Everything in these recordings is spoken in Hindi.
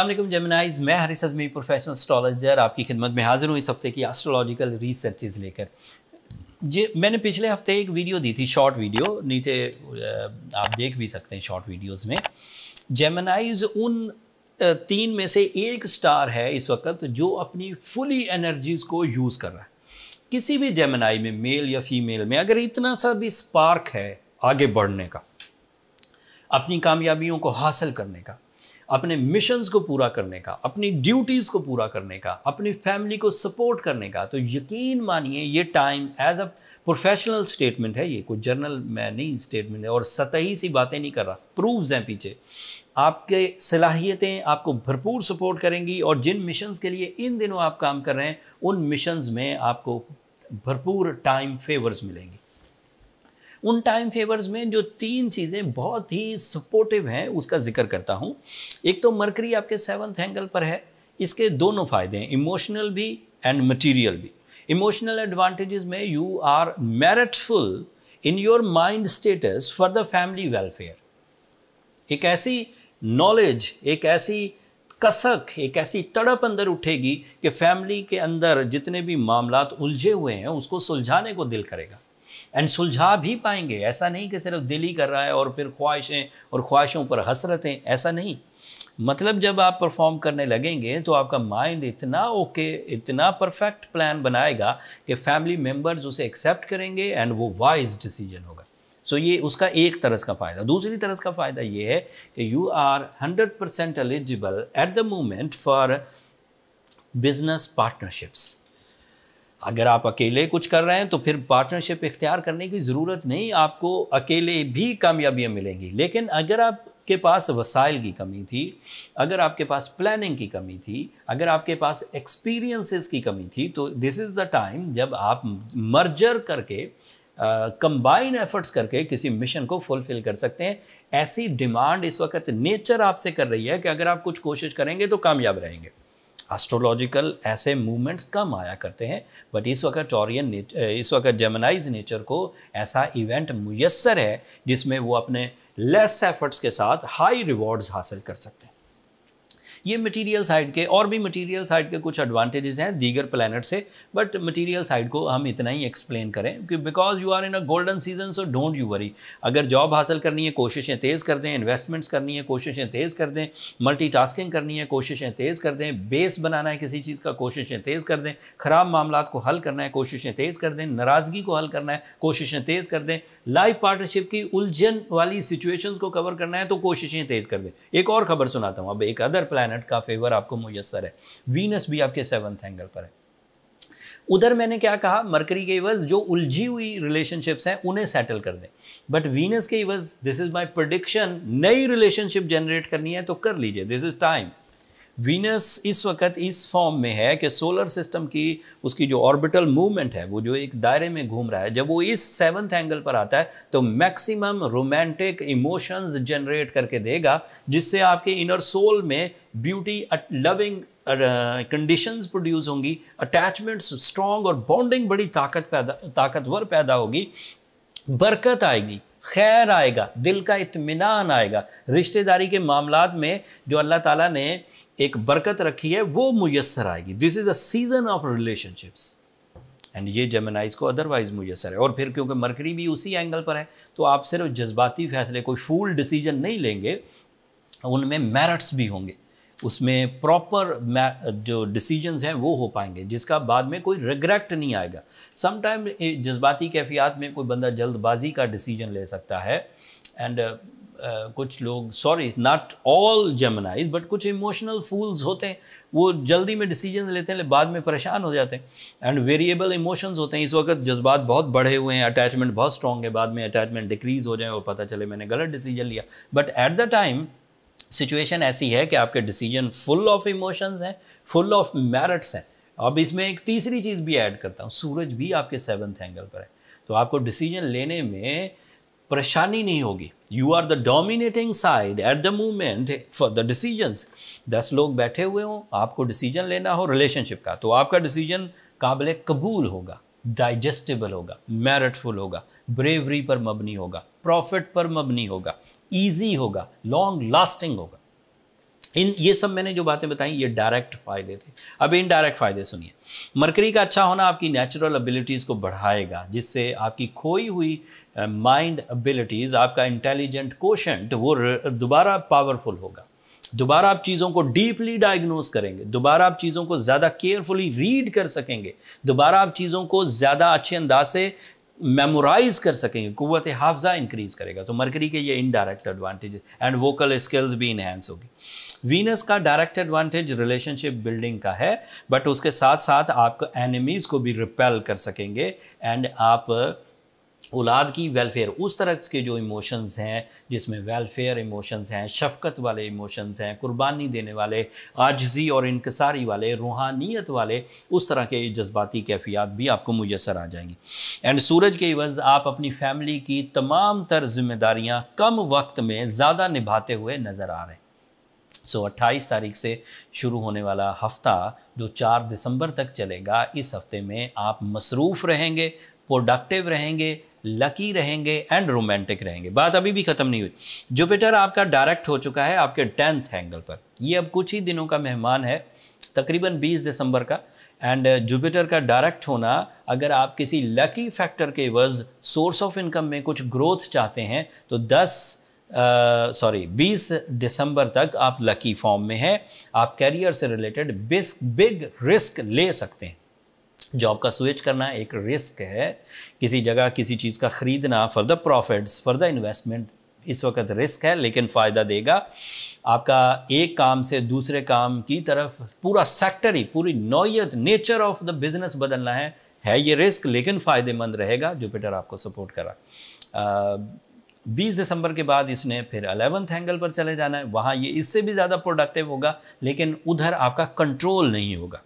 अस्सलाम वालेकुम जेमिनाइज, मैं हारिस अज़मी प्रोफेशनल एस्ट्रोलॉजर आपकी खिदमत में हाजिर हूँ इस हफ्ते की एस्ट्रोलॉजिकल रिसर्चेज लेकर। मैंने पिछले हफ्ते एक वीडियो दी थी, शॉर्ट वीडियो, नीचे आप देख भी सकते हैं। शॉर्ट वीडियोस में जेमिनाइज उन तीन में से एक स्टार है इस वक्त जो अपनी फुली एनर्जीज़ को यूज़ कर रहा है। किसी भी जेमिनाई में, मेल या फीमेल में, अगर इतना सा भी स्पार्क है आगे बढ़ने का, अपनी कामयाबियों को हासिल करने का, अपने मिशंस को पूरा करने का, अपनी ड्यूटीज़ को पूरा करने का, अपनी फैमिली को सपोर्ट करने का, तो यकीन मानिए ये time as a professional statement है, ये कोई जर्नल में नहीं स्टेटमेंट है और सतही सी बातें नहीं कर रहा, प्रूव्स हैं पीछे। आपके सलाहियतें आपको भरपूर सपोर्ट करेंगी और जिन मिशंस के लिए इन दिनों आप काम कर रहे हैं उन मिशंस में आपको भरपूर टाइम फेवर्स मिलेंगी। उन टाइम फेवर्स में जो तीन चीज़ें बहुत ही सपोर्टिव हैं उसका जिक्र करता हूँ। एक तो मरकरी आपके 7th एंगल पर है, इसके दोनों फ़ायदे हैं, इमोशनल भी एंड मटेरियल भी। इमोशनल एडवांटेजेस में you are meritful in your mind status for the family welfare. एक ऐसी नॉलेज, एक ऐसी कसक, एक ऐसी तड़प अंदर उठेगी कि फैमिली के अंदर जितने भी मामलात उलझे हुए हैं उसको सुलझाने को दिल करेगा एंड सुलझा भी पाएंगे। ऐसा नहीं कि सिर्फ दिल ही कर रहा है और फिर ख्वाहिशें और ख्वाहिशों पर हसरतें, ऐसा नहीं। मतलब जब आप परफॉर्म करने लगेंगे तो आपका माइंड इतना ओके, इतना परफेक्ट प्लान बनाएगा कि फैमिली मेम्बर्स उसे एक्सेप्ट करेंगे एंड वो वाइज डिसीजन होगा। सो ये उसका एक तरह का फ़ायदा। दूसरी तरह का फ़ायदा ये है कि you are 100% eligible at the moment for business partnerships. अगर आप अकेले कुछ कर रहे हैं तो फिर पार्टनरशिप इख्तियार करने की ज़रूरत नहीं, आपको अकेले भी कामयाबियाँ मिलेंगी। लेकिन अगर आपके पास वसाइल की कमी थी, अगर आपके पास प्लानिंग की कमी थी, अगर आपके पास एक्सपीरियंसेस की कमी थी, तो दिस इज़ द टाइम जब आप मर्जर करके, कंबाइन एफर्ट्स करके किसी मिशन को फुलफिल कर सकते हैं। ऐसी डिमांड इस वक्त नेचर आपसे कर रही है कि अगर आप कुछ कोशिश करेंगे तो कामयाब रहेंगे। एस्ट्रोलॉजिकल ऐसे मूवमेंट्स कम आया करते हैं, बट इस वक्त जेमिनाइज नेचर को ऐसा इवेंट मुयस्सर है जिसमें वो अपने लेस एफर्ट्स के साथ हाई रिवॉर्ड्स हासिल कर सकते हैं। ये मटेरियल साइड के, और भी मटेरियल साइड के कुछ एडवांटेजेस हैं दीगर प्लैनेट से, बट मटेरियल साइड को हम इतना ही एक्सप्लेन करें कि because you are in a golden season, so don't you worry. अगर जॉब हासिल करनी है कोशिशें तेज़ कर दें, इन्वेस्टमेंट्स करनी है कोशिशें तेज़ कर दें, मल्टीटास्किंग करनी है कोशिशें तेज़ कर दें, बेस बनाना है किसी चीज़ का कोशिशें तेज़ कर दें, ख़राब मामलात को हल करना है कोशिशें तेज़ कर दें, नाराज़गी को हल करना है कोशिशें तेज़ कर दें, लाइफ पार्टनरशिप की उलझन वाली सिचुएशंस को कवर करना है तो कोशिशें तेज़ कर दें। एक और खबर सुनाता हूँ, अब एक अदर प्लैनेट का फेवर आपको मुयस्सर है। वीनस भी आपके 7th एंगल पर है। उधर मैंने क्या कहा, मरकरी के इवज जो उलझी हुई रिलेशनशिप्स हैं उन्हें सेटल कर दें, बट वीनस के इवज, दिस इज माय प्रेडिक्शन, नई रिलेशनशिप जनरेट करनी है तो कर लीजिए, दिस इज टाइम। वीनस इस वक्त इस फॉर्म में है कि सोलर सिस्टम की उसकी जो ऑर्बिटल मूवमेंट है, वो जो एक दायरे में घूम रहा है, जब वो इस 7th एंगल पर आता है तो मैक्सिमम रोमांटिक इमोशंस जनरेट करके देगा, जिससे आपके इनर सोल में ब्यूटी, लविंग कंडीशंस प्रोड्यूस होंगी, अटैचमेंट्स स्ट्रॉन्ग और बॉन्डिंग बड़ी ताकतवर पैदा होगी, बरकत आएगी, खैर आएगा, दिल का इत्मीनान आएगा। रिश्तेदारी के मामलात में जो अल्लाह ताला ने एक बरकत रखी है वो मुयस्सर आएगी। This is a season of relationships and ये जेमिनाइज को अदरवाइज मुयस्सर है। और फिर क्योंकि मरकरी भी उसी एंगल पर है तो आप सिर्फ जज्बाती फैसले, कोई फूल डिसीजन नहीं लेंगे, उनमें मेरिट्स भी होंगे, उसमें प्रॉपर जो डिसीजंस हैं वो हो पाएंगे जिसका बाद में कोई रिग्रेट नहीं आएगा। समटाइम जज्बाती कैफियत में कोई बंदा जल्दबाजी का डिसीजन ले सकता है एंड कुछ लोग, सॉरी नॉट ऑल जेमिनाइज, बट कुछ इमोशनल फूल्स होते हैं, वो जल्दी में डिसीजन लेते हैं बाद में परेशान हो जाते हैं। एंड वेरिएबल इमोशंस होते हैं, इस वक्त जज्बात बहुत बढ़े हुए हैं, अटैचमेंट बहुत स्ट्रॉन्ग है, बाद में अटैचमेंट डिक्रीज हो जाए और पता चले मैंने गलत डिसीजन लिया। But at the time situation ऐसी है कि आपके डिसीजन फुल ऑफ इमोशंस हैं, फुल ऑफ मेरिट्स हैं। अब इसमें एक तीसरी चीज़ भी ऐड करता हूँ, सूरज भी आपके 7th एंगल पर है, तो आपको डिसीजन लेने में परेशानी नहीं होगी। You are the dominating side at the moment for the decisions. 10 लोग बैठे हुए हों, आपको डिसीजन लेना हो रिलेशनशिप का, तो आपका डिसीजन काबिल कबूल होगा, डाइजेस्टेबल होगा, मेरिटफुल होगा, ब्रेवरी पर मबनी होगा, प्रॉफिट पर मबनी होगा, ईजी होगा, लॉन्ग लास्टिंग होगा। ये सब मैंने जो बातें बताई ये डायरेक्ट फ़ायदे थे। अब इनडायरेक्ट फ़ायदे सुनिए। मरकरी का अच्छा होना आपकी नेचुरल एबिलिटीज़ को बढ़ाएगा, जिससे आपकी खोई हुई माइंड एबिलिटीज़, आपका इंटेलिजेंट कोशेंट वो दोबारा पावरफुल होगा। दोबारा आप चीज़ों को डीपली डायग्नोस करेंगे, दोबारा आप चीज़ों को ज़्यादा केयरफुली रीड कर सकेंगे, दोबारा आप चीज़ों को ज़्यादा अच्छे अंदाज से मेमोराइज कर सकेंगे, कुव्वत हाफ़ज़ा इंक्रीज़ करेगा। तो मरकरी के ये indirect advantage and vocal skills भी इन्हेंस होगी। वीनस का डायरेक्ट एडवांटेज रिलेशनशिप बिल्डिंग का है, बट उसके साथ साथ आप एनिमीज़ को भी रिपेल कर सकेंगे एंड आप औलाद की वेलफेयर, उस तरह के जो इमोशंस हैं जिसमें वेलफेयर इमोशंस हैं, शफकत वाले इमोशंस हैं, कुर्बानी देने वाले, आजिज़ी और इनकसारी वाले, रूहानियत वाले, उस तरह के जज्बाती कैफियत भी आपको मुयसर आ जाएंगी। एंड सूरज के इवज़ आप अपनी फैमिली की तमाम तर जिम्मेदारियाँ कम वक्त में ज़्यादा निभाते हुए नज़र आ रहे हैं। 28 तारीख से शुरू होने वाला हफ्ता जो 4 दिसंबर तक चलेगा, इस हफ्ते में आप मसरूफ़ रहेंगे, प्रोडक्टिव रहेंगे, लकी रहेंगे एंड रोमांटिक रहेंगे। बात अभी भी ख़त्म नहीं हुई। जुपिटर आपका डायरेक्ट हो चुका है आपके 10th एंगल पर। ये अब कुछ ही दिनों का मेहमान है, तकरीबन 20 दिसंबर का। एंड जुपिटर का डायरेक्ट होना, अगर आप किसी लकी फैक्टर के एवज़ सोर्स ऑफ इनकम में कुछ ग्रोथ चाहते हैं तो 20 दिसंबर तक आप लकी फॉर्म में हैं। आप कैरियर से रिलेटेड बिग रिस्क ले सकते हैं। जॉब का स्विच करना एक रिस्क है, किसी जगह किसी चीज़ का ख़रीदना for the profits, for the investment, इस वक्त रिस्क है लेकिन फ़ायदा देगा। आपका एक काम से दूसरे काम की तरफ पूरा सेक्टर ही, पूरी नौयत, नेचर ऑफ द बिज़नेस बदलना है ये रिस्क, लेकिन फ़ायदेमंद रहेगा। जुपिटर आपको सपोर्ट कर रहा। 20 दिसंबर के बाद इसने फिर 11th एंगल पर चले जाना है, वहाँ ये इससे भी ज़्यादा प्रोडक्टिव होगा, लेकिन उधर आपका कंट्रोल नहीं होगा।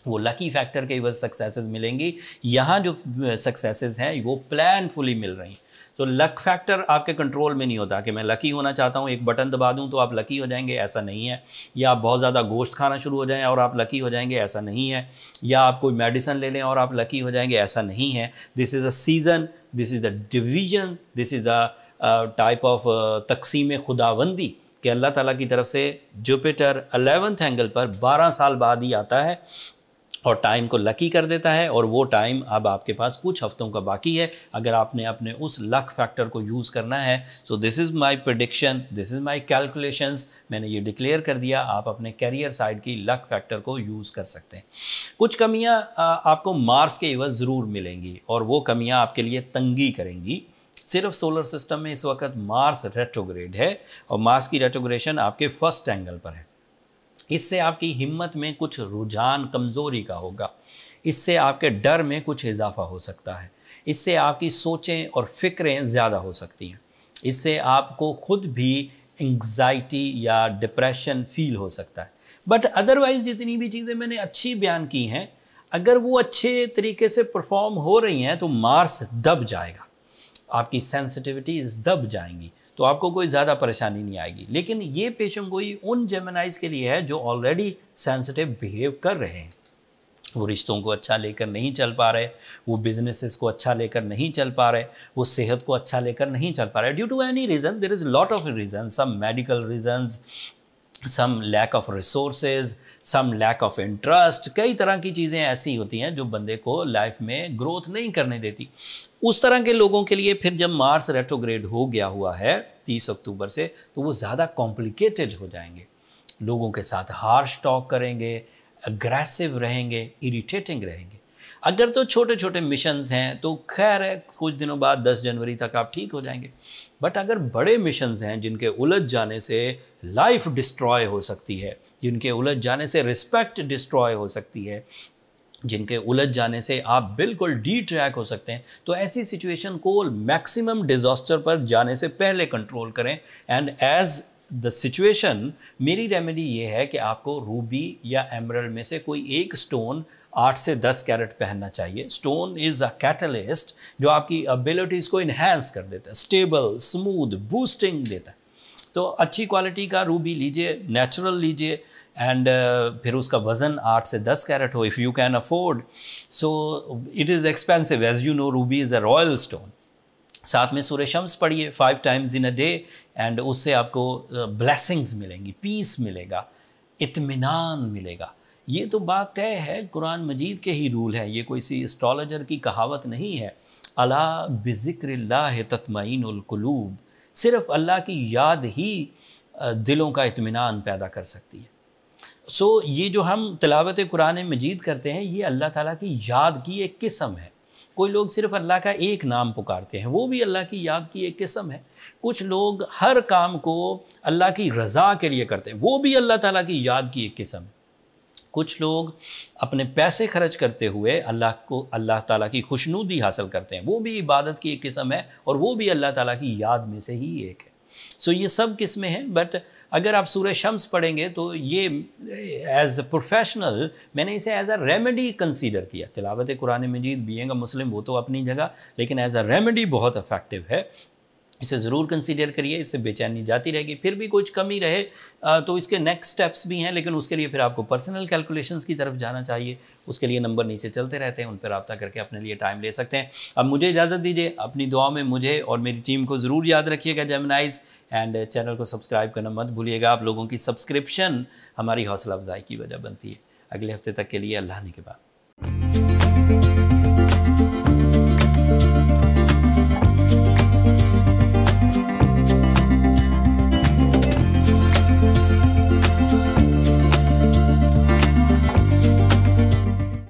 वो लकी फैक्टर के वजह सक्सेसेस मिलेंगी। यहाँ जो सक्सेसेस हैं वो प्लानफुली मिल रही। तो लक फैक्टर आपके कंट्रोल में नहीं होता कि मैं लकी होना चाहता हूँ, एक बटन दबा दूँ तो आप लकी हो जाएंगे, ऐसा नहीं है। या आप बहुत ज़्यादा गोश्त खाना शुरू हो जाएं और आप लकी हो जाएंगे, ऐसा नहीं है। या आप कोई मेडिसिन ले लें और आप लकी हो जाएंगे, ऐसा नहीं है। This is a season, this is the division, this is the type of तकसीम खुदाबंदी कि अल्लाह ताला की तरफ से जुपिटर 11th एंगल पर 12 साल बाद ही आता है और टाइम को लकी कर देता है। और वो टाइम अब आपके पास कुछ हफ्तों का बाकी है, अगर आपने अपने उस लक फैक्टर को यूज़ करना है। So this is my prediction, this is my calculations, मैंने ये डिक्लेयर कर दिया। आप अपने कैरियर साइड की लक फैक्टर को यूज़ कर सकते हैं। कुछ कमियां आपको मार्स के एवज़ ज़रूर मिलेंगी और वो कमियां आपके लिए तंगी करेंगी। सिर्फ सोलर सिस्टम में इस वक्त मार्स रेट्रोग्रेड है और मार्स की रेट्रोग्रेशन आपके 1st एंगल पर है। इससे आपकी हिम्मत में कुछ रुझान कमज़ोरी का होगा, इससे आपके डर में कुछ इजाफा हो सकता है, इससे आपकी सोचें और फ़िक्रें ज़्यादा हो सकती हैं, इससे आपको खुद भी एंग्जाइटी या डिप्रेशन फील हो सकता है। बट अदरवाइज़ जितनी भी चीज़ें मैंने अच्छी बयान की हैं, अगर वो अच्छे तरीके से परफॉर्म हो रही हैं तो मार्स दब जाएगा, आपकी सेंसिटिविटीज़ दब जाएंगी, तो आपको कोई ज़्यादा परेशानी नहीं आएगी। लेकिन ये पेशेंगोई उन जेमिनाइज़ के लिए है जो ऑलरेडी सेंसिटिव बिहेव कर रहे हैं। वो रिश्तों को अच्छा लेकर नहीं चल पा रहे, वो बिजनेसेस को अच्छा लेकर नहीं चल पा रहे, वो सेहत को अच्छा लेकर नहीं चल पा रहे, due to any reason. There is lot of reason, some medical reasons, some lack of resources, some lack of interest, कई तरह की चीज़ें ऐसी होती हैं जो बंदे को लाइफ में ग्रोथ नहीं करने देती। उस तरह के लोगों के लिए फिर जब मार्स रेट्रोग्रेड हो गया हुआ है 30 अक्टूबर से, तो वो ज़्यादा कॉम्प्लिकेटेड हो जाएंगे, लोगों के साथ हार्श टॉक करेंगे, अग्रेसिव रहेंगे, इरिटेटिंग रहेंगे। अगर तो छोटे छोटे मिशंस हैं तो खैर है, कुछ दिनों बाद 10 जनवरी तक आप ठीक हो जाएंगे। बट अगर बड़े मिशंस हैं जिनके उलझ जाने से लाइफ डिस्ट्रॉय हो सकती है, जिनके उलझ जाने से रिस्पेक्ट डिस्ट्रॉय हो सकती है, जिनके उलझ जाने से आप बिल्कुल डी ट्रैक हो सकते हैं, तो ऐसी सिचुएशन को मैक्सिमम डिज़ास्टर पर जाने से पहले कंट्रोल करें। एंड एज द सिचुएशन, मेरी रेमेडी ये है कि आपको रूबी या एमरल्ड में से कोई एक स्टोन 8 से 10 कैरेट पहनना चाहिए। स्टोन इज़ अ कैटलिस्ट जो आपकी एबिलिटीज़ को इन्हेंस कर देता है, स्टेबल, स्मूथ, बूस्टिंग देता है। तो अच्छी क्वालिटी का रूबी लीजिए, नेचुरल लीजिए, एंड फिर उसका वज़न 8 से 10 कैरेट हो, if you can afford. So it is expensive, as you know ruby is a royal stone. साथ में सूरह शम्स पढ़िए 5 times in a day, and उससे आपको ब्लेसिंग्स मिलेंगी, पीस मिलेगा, इत्मीनान मिलेगा। ये तो बात तय है, कुरान मजीद के ही रूल है, ये कोई सी एस्ट्रोलॉजर की कहावत नहीं है। अला बिज़िक्रिल्लाह तत्मईनुल कुलूब, सिर्फ अल्लाह की याद ही दिलों का इत्मीनान पैदा कर सकती है। सो ये जो हम तिलावत कुरान मजीद करते हैं, ये अल्लाह ताला की याद की एक किस्म है। कोई लोग सिर्फ अल्लाह का एक नाम पुकारते हैं, वो भी अल्लाह की याद की एक किस्म है। कुछ लोग हर काम को अल्लाह की रज़ा के लिए करते हैं, वो भी अल्लाह ताला की याद की एक किस्म है। कुछ लोग अपने पैसे खर्च करते हुए अल्लाह ताला की खुशनुदी हासिल करते हैं, वो भी इबादत की एक किस्म है और वो भी अल्लाह ताला की याद में से ही एक है। सो ये सब किस्में हैं। बट अगर आप सूरह शम्स पढ़ेंगे तो ये एज अ प्रोफेशनल मैंने इसे एज अ रेमेडी कंसीडर किया। तिलावत कुरान मजीद बीइंग अ मुस्लिम वो तो अपनी जगह, लेकिन एज अ रेमेडी बहुत इफेक्टिव है। इसे ज़रूर कंसीडर करिए, इससे बेचैनी जाती रहेगी। फिर भी कुछ कमी रहे तो इसके नेक्स्ट स्टेप्स भी हैं, लेकिन उसके लिए फिर आपको पर्सनल कैलकुलेशंस की तरफ जाना चाहिए। उसके लिए नंबर नीचे चलते रहते हैं, उन पर रब्ता करके अपने लिए टाइम ले सकते हैं। अब मुझे इजाज़त दीजिए, अपनी दुआ में मुझे और मेरी टीम को ज़रूर याद रखिएगा जेमिनाइज़, एंड चैनल को सब्सक्राइब करना मत भूलिएगा। आप लोगों की सब्सक्रिप्शन हमारी हौसला अफजाई की वजह बनती है। अगले हफ्ते तक के लिए अल्लाह ने के बाद।